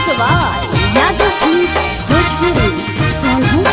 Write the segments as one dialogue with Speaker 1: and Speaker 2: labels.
Speaker 1: सवाल यादव फिल्म्स भोजपुरी सोनू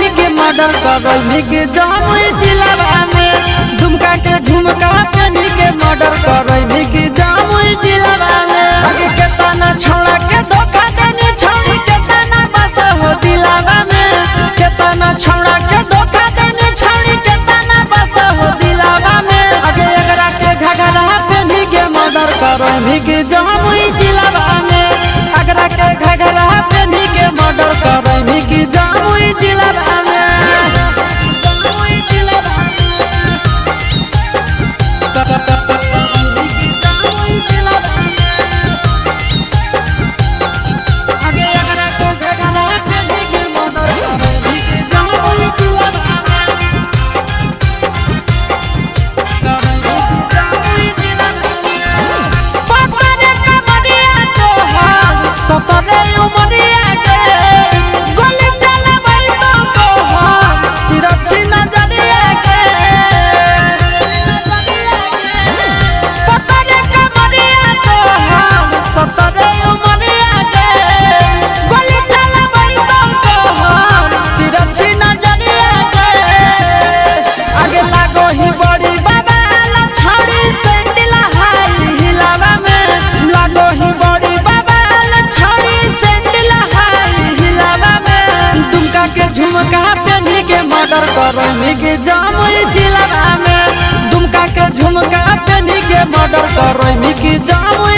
Speaker 2: करनी के जमुई जिला में दुमका के झुमका पहनी के मर्डर करनी के जमुई जिला में आगे के तना छोड़ा के धोखा देनी छोड़ी के तना बसा हो दिलावा में के तना छोड़ा के धोखा देनी छोड़ी के तना बसा हो दिलावा में आगे एकरा के घघरा पहनी के मर्डर करनी के जमुई जिला में एकरा के घघरा पहनी के मर्डर करनी के जमुई जिला में सतरे उमरिया के गोली चलबै तो हम तिरछी नजरिया के सतरे कमरिया तो हम सतरे उमरिया के गोली चलबै तो हम तिरछी नजरिया के आगे लागो ही बड़ी बाबा ला छोड़ी सैंडल हाई हिलावा में लागो ही बड़ी झुमका पहनी के मर्डर करनी के जमुई जिला में दुमका के झुमका पहनी के मर्डर करनी के जमुई